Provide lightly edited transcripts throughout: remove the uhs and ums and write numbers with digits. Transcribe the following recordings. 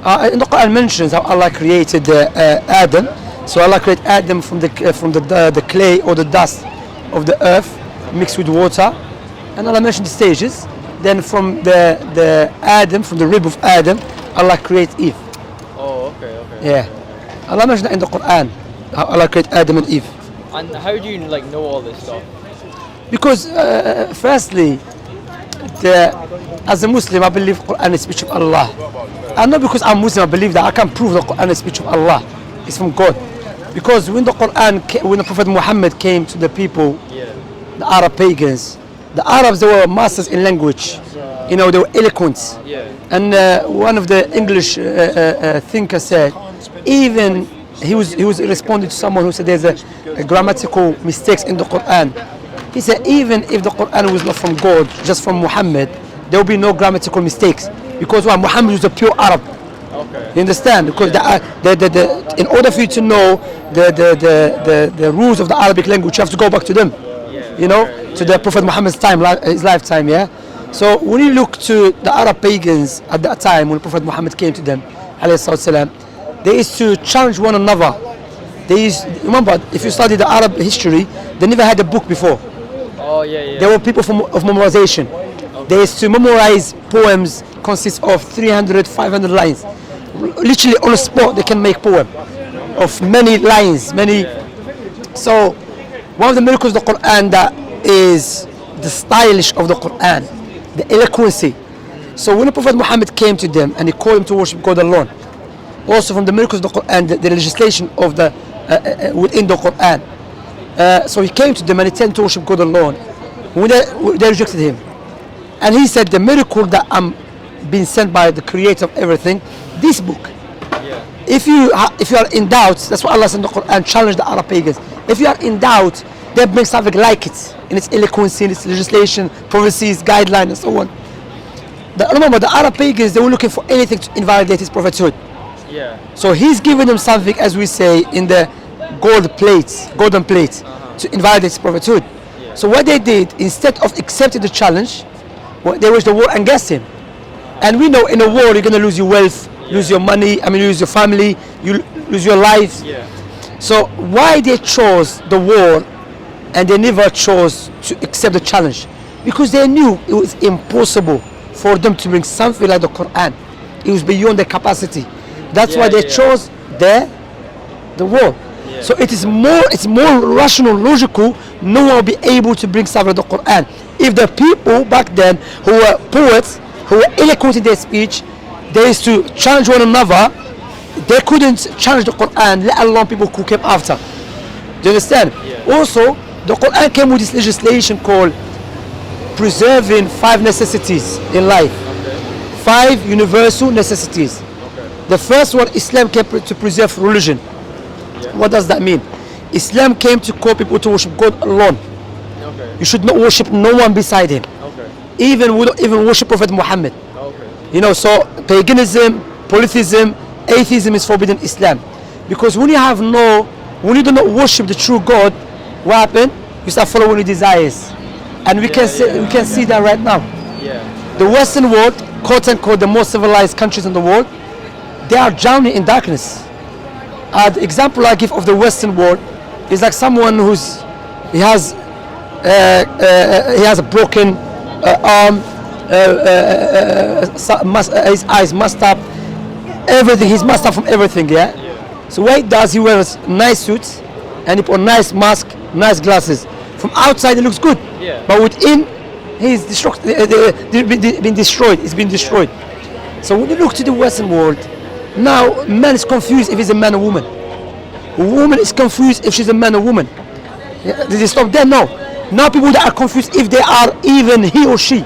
In the Quran mentions how Allah created Adam. So Allah created Adam from the clay or the dust of the earth mixed with water, and Allah mentioned the stages. Then from the Adam, from the rib of Adam, Allah created Eve. Oh, okay. Yeah, Allah mentioned that in the Quran, how Allah created Adam and Eve. And how do you know all this stuff? Because firstly, as a Muslim, I believe Quran is speech of Allah. And not because I'm Muslim, I believe that I can prove the Quran is speech of Allah. It's from God. Because when the Prophet Muhammad came to the people, the Arab pagans, the Arabs, they were masters in language. They were eloquent. And one of the English thinkers said, even he was responding to someone who said there's a grammatical mistakes in the Quran. He said even if the Quran was not from God, just from Muhammad, there will be no grammatical mistakes. Because Muhammad was a pure Arab. Okay. You understand? Because in order for you to know the rules of the Arabic language, you have to go back to them. To the Prophet Muhammad's time, his lifetime, yeah? So when you look to the Arab pagans at that time, when Prophet Muhammad came to them, they used to challenge one another. Remember, if you study the Arab history, they never had a book before. Oh, yeah. They were people of memorization. Okay. They used to memorize poems consist of 300, 500 lines. Literally on the spot, they can make poem of many lines, So one of the miracles of the Quran that is the stylish of the Quran, the eloquency. So when the Prophet Muhammad came to them and he called them to worship God alone, also from the miracles of the Quran, the legislation of within the Quran. So he came to them and he told them to worship God alone. When they rejected him, and he said, the miracle that I'm being sent by the Creator of everything, this book. If you are in doubt, that's what Allah said in the Quran, challenge the Arab pagans. If you are in doubt, they bring something like it in its eloquence, in its legislation, prophecies, guidelines, and so on. Remember, the Arab pagans, they were looking for anything to invalidate his prophethood. So he's giving them something, as we say, in the golden plate, to invalidate his prophethood. So what they did, instead of accepting the challenge, they waged the war against him. And we know in a war you're going to lose your wealth, lose your money, lose your family, you lose your life. So why they chose the war and they never chose to accept the challenge? Because they knew it was impossible for them to bring something like the Quran. It was beyond their capacity. That's why they chose the war. So it's more rational, logical. No one will be able to bring something like the Quran. If the people back then who were poets, who were eloquent in their speech, they used to challenge one another, they couldn't challenge the Quran, let alone people who came after. Do you understand? Also, the Quran came with this legislation called preserving 5 necessities in life. 5 universal necessities. The first one, Islam came to preserve religion. What does that mean? Islam came to call people to worship God alone. You should not worship no one beside him. Even we don't even worship Prophet Muhammad. So paganism, polytheism, atheism is forbidden in Islam. Because when you do not worship the true God, what happens? You start following your desires. And we can see that right now. The Western world, quote unquote, the most civilized countries in the world, they are drowning in darkness. The example I give of the Western world is like someone he has a broken arm, his eyes messed up, everything. He's messed up from everything. So what he does, he wears nice suits and he put a nice mask, nice glasses. From outside it looks good, but within he's been destroyed. It's been destroyed. So when you look to the Western world, now man is confused if he's a man or woman. A woman is confused if she's a man or woman. Did they stop there? No. Now people that are confused if they are even he or she.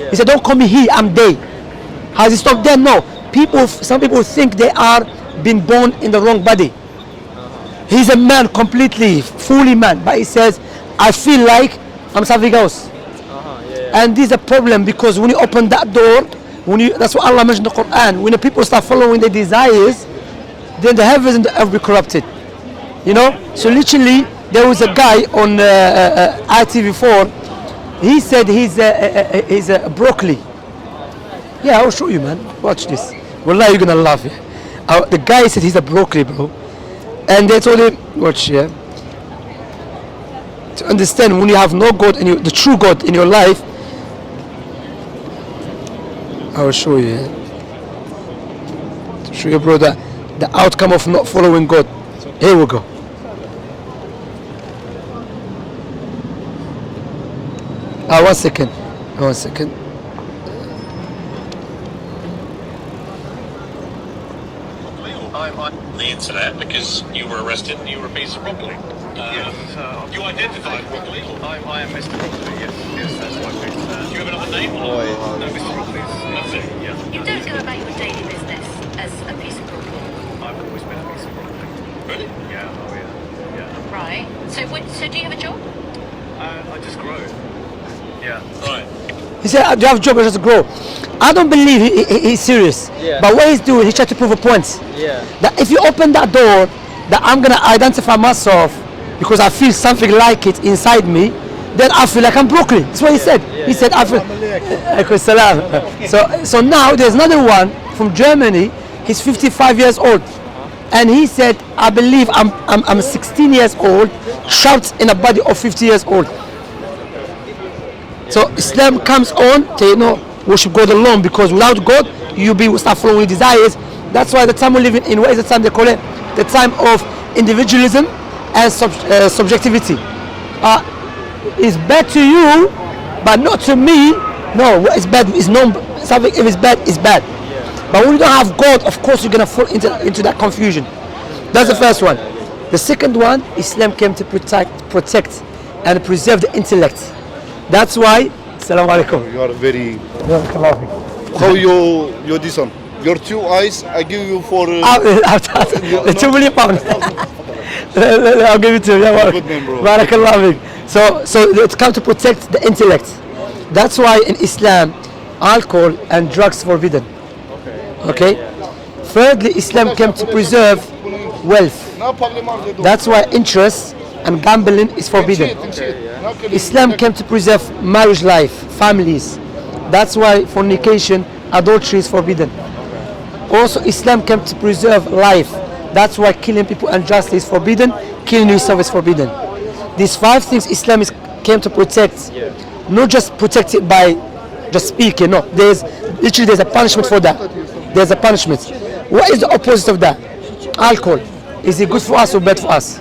He said, don't call me he, I'm they. Has it stopped there? No. Some people think they are being born in the wrong body. He's a man completely, fully man, but he says, I feel like I'm something else. And this is a problem because when you open that door, that's what Allah mentioned in the Quran. When the people start following their desires, then the heavens and the earth will be corrupted. So literally, there was a guy on ITV4. He said he's a broccoli. Yeah, I'll show you, man. Watch this. Wallah, you're gonna laugh. Yeah? The guy said he's a broccoli, bro. And they told him, watch, yeah. To understand when you have no God in you, the true God in your life, I will show you. Yeah? To show you, bro, that the outcome of not following God. Here we go. One second. I'm on the internet because you were arrested and you were a piece of broccoli. You identified broccoli? I am Mr. Broccoli, yes, that's my face. Do you have another name? No, Mr. Broccoli is... That's it. Yeah. You don't go about your daily business as a piece of broccoli. I've always been a piece of broccoli. Really? Yeah, oh yeah. Right. So do you have a job? I just grow. Yeah. Right. He said, do you have a job or just grow? I don't believe he's serious. Yeah. But what he's doing, he's trying to prove a point. Yeah. That if you open that door, that I'm gonna identify myself because I feel something like it inside me, then I feel like I'm broccoli. That's what he said. He said, I feel. So now there's another one from Germany. He's 55 years old, and he said, I believe I'm 16 years old, trapped in a body of 50 years old. So Islam comes on to worship God alone, because without God you will start following your desires. That's why the time we're living in, what is the time they call it? The time of individualism and subjectivity. It's bad to you, but not to me. No, what is bad is known. Something if it's bad, it's bad. But when you don't have God, of course you're gonna fall into that confusion. That's the first one. The second one, Islam came to protect and preserve the intellect. That's why. Assalamu alaikum. You are very. So you this one. Your 2 eyes, I give you for. The 2 million pounds. I'll give it to you. Yeah, Good man, bro. Barakallah. So it's come to protect the intellect. That's why in Islam, alcohol and drugs forbidden. Okay. Thirdly, Islam came to preserve wealth. That's why interest and gambling is forbidden. Islam came to preserve marriage life, families. That's why fornication, adultery is forbidden. Also, Islam came to preserve life. That's why killing people unjustly is forbidden. Killing yourself is forbidden. These 5 things Islam came to protect. Not just protect it by just speaking. No, there's a punishment for that. There's a punishment. What is the opposite of that? Alcohol. Is it good for us or bad for us?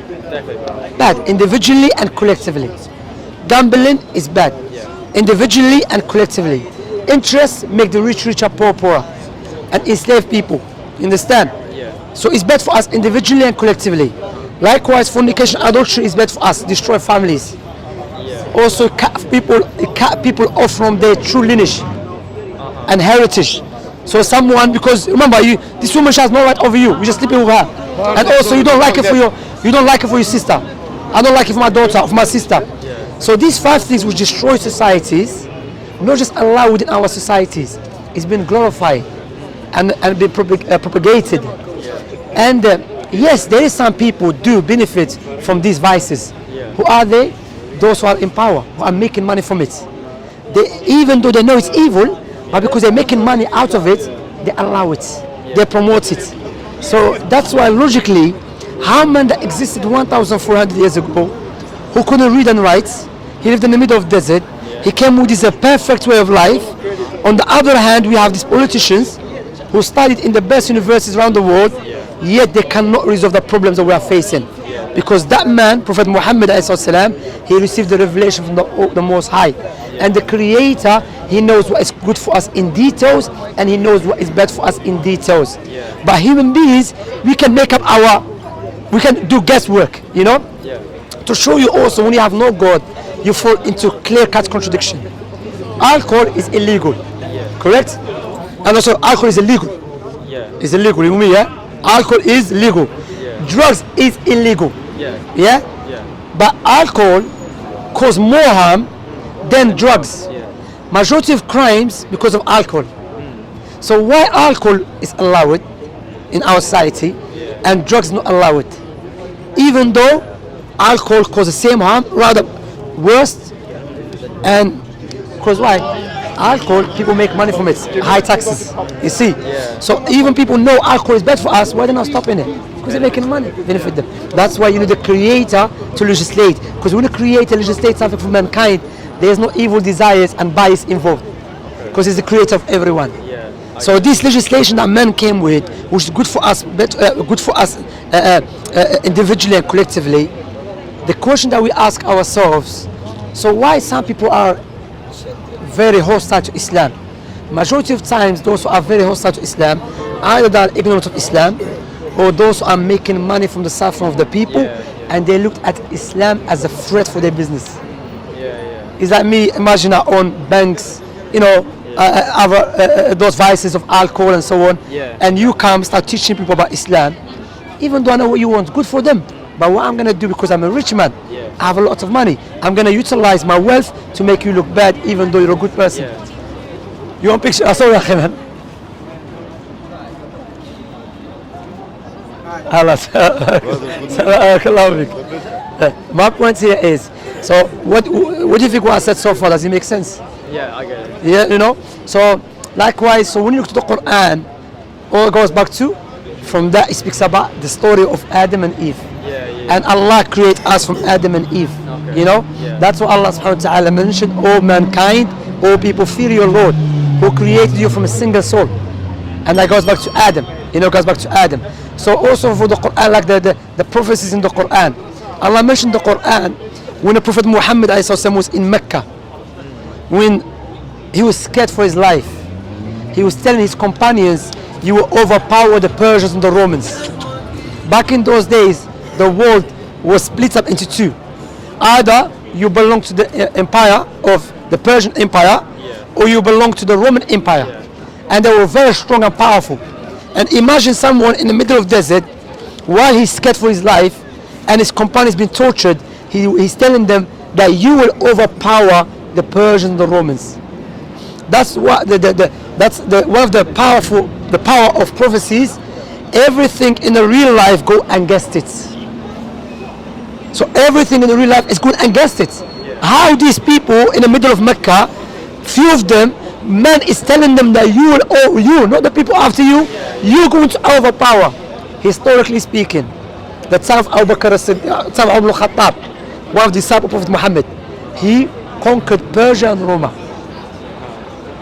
Bad, individually and collectively. Gambling is bad, individually and collectively. Interest make the rich richer, poor poorer, and enslave people. You understand? So it's bad for us individually and collectively. Likewise, fornication, adultery is bad for us, destroy families. Also, cut people off from their true lineage and heritage. So someone, because remember, this woman has no right over you. You're just sleeping with her, and also you don't like it for your sister. I don't like it for my daughter, or for my sister. So these 5 things which destroy societies, not just allowed within our societies, it's been glorified and been propagated. And yes, there is some people do benefit from these vices. Who are they? Those who are in power, who are making money from it. Even though they know it's evil, but because they're making money out of it, they allow it, they promote it. So that's why logically, how man that existed 1,400 years ago, who couldn't read and write, he lived in the middle of the desert, he came with this perfect way of life. On the other hand, we have these politicians who studied in the best universities around the world, yet they cannot resolve the problems that we are facing. Because that man, Prophet Muhammad, he received the revelation from the Most High. And the Creator, he knows what is good for us in details, and he knows what is bad for us in details. But human beings, we can we can do guesswork, to show you also when you have no God, you fall into clear-cut contradiction. Alcohol is illegal, correct? And also alcohol is illegal. It's illegal, you mean, alcohol is legal. Drugs is illegal. But alcohol causes more harm than drugs. Majority of crimes because of alcohol. So why alcohol is allowed in our society and drugs not allowed? Even though alcohol causes the same harm, rather worse, and cause why? alcohol, people make money from it, high taxes. You see? Yeah. So even people know alcohol is bad for us, why they're not stopping it? Because they're making money, benefit them. That's why you need the creator to legislate. Because when the creator legislates something for mankind, there's no evil desires and bias involved. Because he's the creator of everyone. Yeah. So this legislation that man came with, which is good for us, good for us individually and collectively. The question that we ask ourselves: so why some people are very hostile to Islam? Majority of times, those who are very hostile to Islam, either they are ignorant of Islam, or those who are making money from the suffering of the people, and they looked at Islam as a threat for their business. It's like me, imagine I own banks, you know, those vices of alcohol and so on, and you come start teaching people about Islam, even though I know what you want, good for them. But what I'm gonna do, because I'm a rich man, I have a lot of money, I'm gonna utilize my wealth to make you look bad, even though you're a good person. You want picture? I saw that, man. My point here is, so what do you think what I said so far? Does it make sense? Yeah, I get it. Yeah, you know. So likewise, so when you look to the Quran, all it goes back to, from that it speaks about the story of Adam and Eve. And Allah created us from Adam and Eve. You know, that's what Allah subhanahu wa ta'ala mentioned. All mankind, all people, fear your Lord, who created you from a single soul. And that goes back to Adam. You know, goes back to Adam. So also for the Quran, like the prophecies in the Quran, Allah mentioned the Quran when the Prophet Muhammad was in Mecca, when he was scared for his life. He was telling his companions, you will overpower the Persians and the Romans. Back in those days, the world was split up into two. Either you belong to the empire of the Persian Empire, or you belong to the Roman Empire. And they were very strong and powerful. And imagine someone in the middle of the desert, while he's scared for his life, and his companions being tortured, he's telling them that you will overpower the Persians and the Romans. That's what that's one of the power of prophecies. Everything in the real life go against it. So everything in the real life is going against it. How these people in the middle of Mecca, few of them, man is telling them that you will, you, not the people after you, you're going to overpower. Historically speaking, the time of Abu Bakr, time of Abu Khattab, one of the disciples of Prophet Muhammad, he conquered Persia and Roma.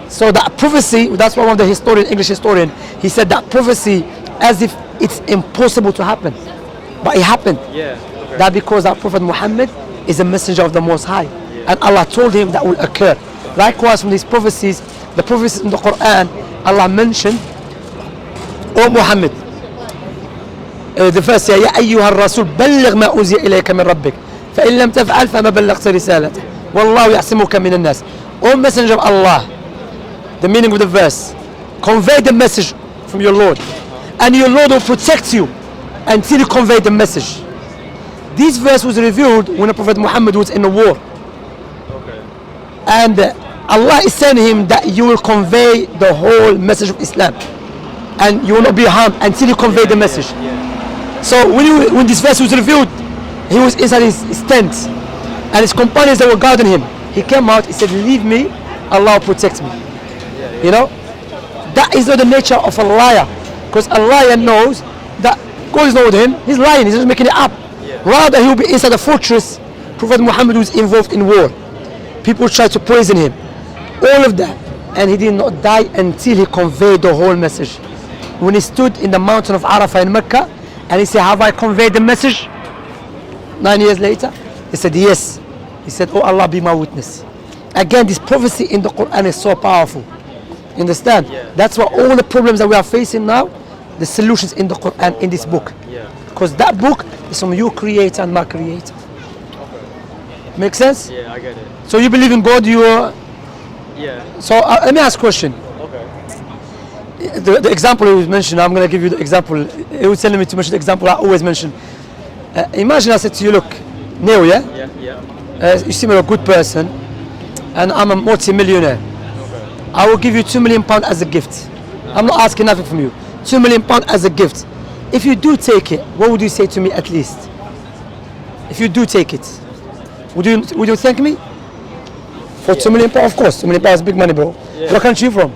So that prophecy, that's one of the English historian, he said that prophecy as if it's impossible to happen, but it happened. That because that Prophet Muhammad is a messenger of the Most High, and Allah told him that will occur. Likewise, from these prophecies, the prophecies in the Quran, Allah mentioned, O Muhammad, the verse, يا أيها الرسول بلغ ما أنزل إليك من ربك فإن لم تفعل فما بلغت رسالته والله يعصمك من الناس. O messenger of Allah, the meaning of the verse, convey the message from your Lord, and your Lord will protect you until you convey the message. This verse was revealed when the Prophet Muhammad was in a war. And Allah is telling him that you will convey the whole message of Islam, and you will not be harmed until you convey the message. So when this verse was revealed, he was inside his tent, and his companions that were guarding him, he came out, he said, leave me, Allah will protect me. You know, that is not the nature of a liar, because a liar knows that God is not with him, he's lying, he's just making it up. Rather, he will be inside a fortress. Prophet Muhammad was involved in war. People tried to poison him, all of that, and he did not die until he conveyed the whole message. When he stood in the mountain of Arafah in Mecca, and he said, have I conveyed the message? 9 years later, he said, yes. He said, oh Allah, be my witness. Again, this prophecy in the Quran is so powerful. You understand? That's why all the problems that we are facing now, the solutions in the Quran, in this book. Because that book is from your creator and my creator. Make sense? Yeah, I get it. So you believe in God, you are... Yeah. So let me ask a question. Okay. The example he was mentioning, I'm going to give you the example. He was telling me to mention the example I always mention. Imagine I said to you, look, Neo, you seem like a good person, and I'm a multi-millionaire. I will give you £2 million as a gift. I'm not asking nothing from you. £2 million as a gift. If you do take it, what would you say to me at least? If you do take it, would you thank me? For £2 million? Of course, £2 million is big money, bro. Yeah. What country you from?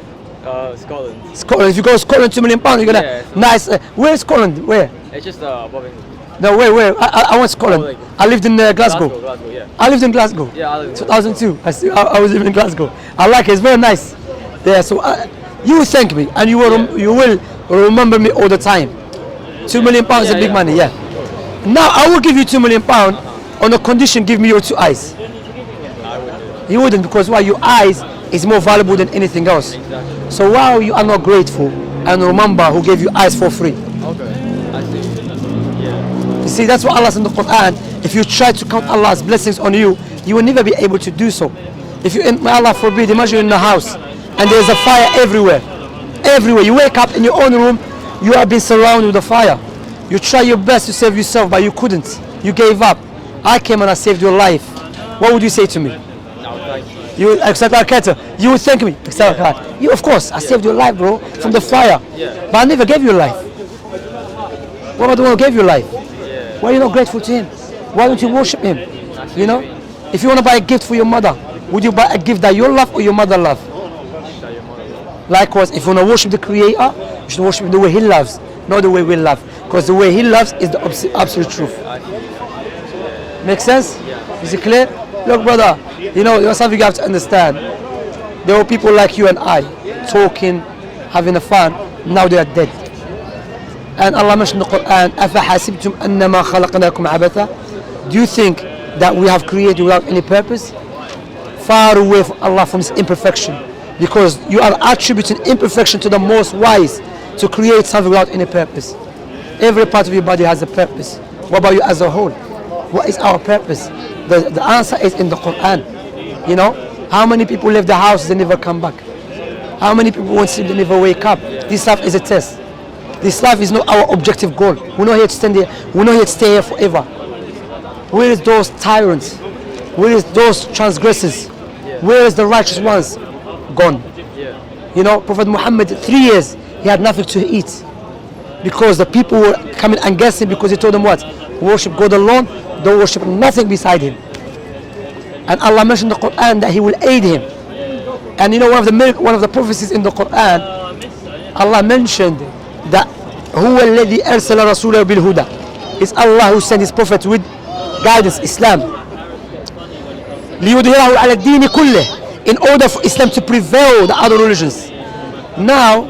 Scotland. Scotland. If you go to Scotland, £2 million, you're gonna Yeah, so- nice. Where is Scotland? Where? It's just above England. No, where? I went Scotland. Oh, like- I lived in Glasgow. Glasgow, yeah. I lived in Glasgow. Yeah, I live in 2002. I was living in Glasgow. I like it. It's very nice. Yeah. So you will thank me, and you will remember me all the time. £2 million is a big money. Yeah. Now I will give you £2 million on the condition give me your 2 eyes. You wouldn't, because why? Your eyes is more valuable than anything else. Exactly. So why you are not grateful and remember who gave you eyes for free? Okay. I see. Yeah. You see, that's what Allah says in the Quran. If you try to count Allah's blessings on you, you will never be able to do so. If you, may Allah forbid, imagine you're in a house and there's a fire everywhere. Everywhere. You wake up in your own room, you have been surrounded with a fire. You try your best to save yourself, but you couldn't. You gave up. I came and I saved your life. What would you say to me? No, thank you. You accept al-Kata. You would thank me. Accept al-Kata. You, of course, I saved your life, bro, from the fire. Yeah. But I never gave you life. What about the one who gave you life? Yeah. Why are you not grateful to him? Why don't you worship him? You know? If you want to buy a gift for your mother, would you buy a gift that you love or your mother love? Likewise, if you want to worship the Creator, you should worship him the way he loves, not the way we love. Because the way he loves is the absolute truth. Make sense? Is it clear? Look, brother, you know, there's something you have to understand. There were people like you and I, talking, having a fun. Now they are dead. And Allah mentioned in the Quran, أَفَحَسِبْتُمْ أَنَّمَا خَلَقْنَاكُمْ عَبَثًا. Do you think that we have created without any purpose? Far away from Allah from His imperfection. Because you are attributing imperfection to the most wise to create something without any purpose. Every part of your body has a purpose. What about you as a whole? What is our purpose? The answer is in the Quran. You know, how many people leave the house, they never come back? How many people won't sleep, they never wake up? This life is a test. This life is not our objective goal. We're not here to stand here. We're not here to stay here forever. Where is those tyrants? Where is those transgressors? Where is the righteous ones? Gone. You know, Prophet Muhammad, 3 years, he had nothing to eat. Because the people were coming against him because he told them what? Worship God alone, don't worship nothing beside him. And Allah mentioned in the Quran that he will aid him. And you know, one of the prophecies in the Quran, Allah mentioned that هو الذي أرسل رسوله بالهدى. It's Allah who sent his prophet with guidance, Islam. ليظهره على الدين كله, in order for Islam to prevail the other religions. Now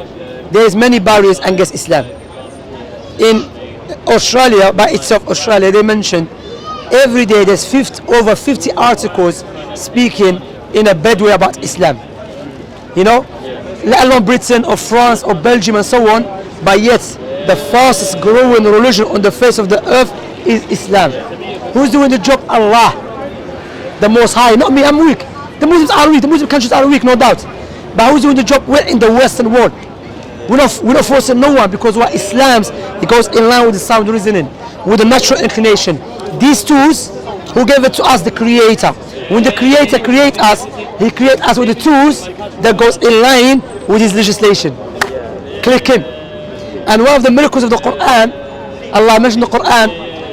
there is many barriers against Islam. In Australia, by itself, Australia, they mentioned every day there's over 50 articles speaking in a bad way about Islam. You know, let alone Britain or France or Belgium and so on, but yet the fastest growing religion on the face of the earth is Islam. Who's doing the job? Allah, the Most High, not me. I'm weak. The Muslims are weak. The Muslim countries are weak, no doubt. But who's doing the job? We're in the Western world. We're not forcing no one, because what Islam's, it goes in line with the sound reasoning, with the natural inclination. These tools, who gave it to us? The Creator. When the Creator creates us, He creates us with the tools that goes in line with His legislation. Click Him. And one of the miracles of the Quran, Allah mentioned in the Quran,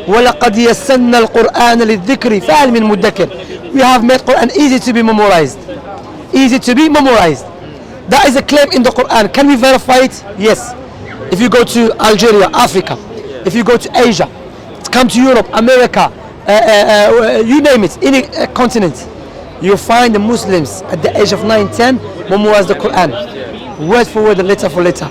وَلَقَدْ يَسَّنَّا الْقُرْآنَ لِلذِّكْرِ فَهَلْ مِن مُدَّكِرٍ. We have made Quran easy to be memorized. Easy to be memorized. That is a claim in the Quran. Can we verify it? Yes. If you go to Algeria, Africa, if you go to Asia, come to Europe, America, you name it, any continent, you find the Muslims at the age of 9, 10 memorize the Quran, word for word and letter for letter.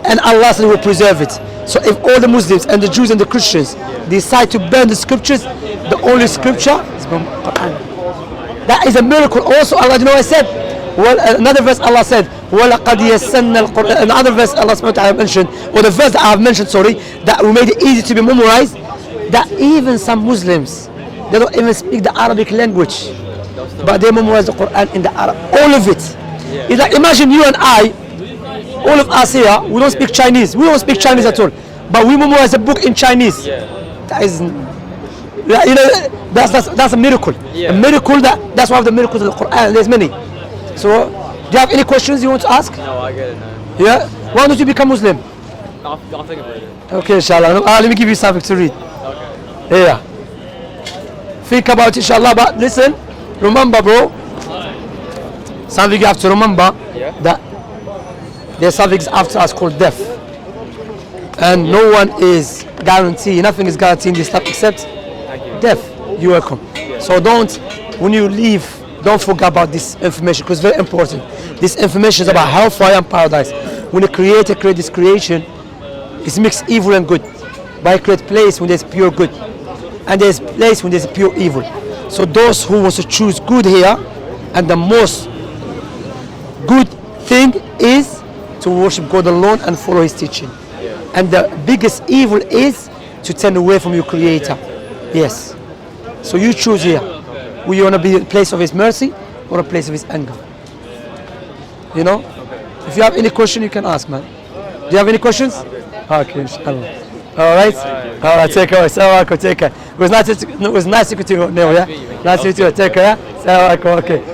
And Allah said He will preserve it. So if all the Muslims and the Jews and the Christians decide to burn the scriptures, the only scripture is the Quran. That is a miracle. Also, Allah, you know what I said? Well, another verse Allah said, وَلَقَدْ يَسَّنَّا الْقُرْآنَ. Another verse Allah subhanahu wa ta'ala mentioned, or the verse that I have mentioned, sorry, that we made it easy to be memorized, that even some Muslims, they don't even speak the Arabic language, but they memorize the Quran in the Arab, all of it. It's like, imagine you and I, all of us here, we don't speak Chinese. We don't speak Chinese at all, but we memorize a book in Chinese. That is, you know, that's a miracle. A miracle, that's one of the miracles of the Quran. There's many. So, do you have any questions you want to ask? No, I get it now. Yeah? Why don't you become Muslim? I'll think about it. Okay, inshallah. Let me give you something to read. Okay. Yeah. Think about it, inshallah. But listen, remember, bro, something you have to remember Yeah. that there's something after us called death, and no one is guaranteed. Nothing is guaranteed in this life except Thank you. death. You're welcome. So don't, when you leave, don't forget about this information because it's very important. This information is about hellfire and paradise. When the Creator created this creation, it's mixed evil and good. But He created place when there's pure good, and there's place when there's pure evil. So those who want to choose good here, and the most good thing is to worship God alone and follow His teaching. And the biggest evil is to turn away from your Creator. Yes. So you choose here. Will you want to be a place of His mercy or a place of His anger? You know? If you have any question, you can ask, man. Do you have any questions? Okay, inshallah. All right? All right, take care. Assalamu alaikum, take care. It was nice to meet you, Neil, yeah? Nice to meet you. Take care, yeah? Assalamu alaikum, okay.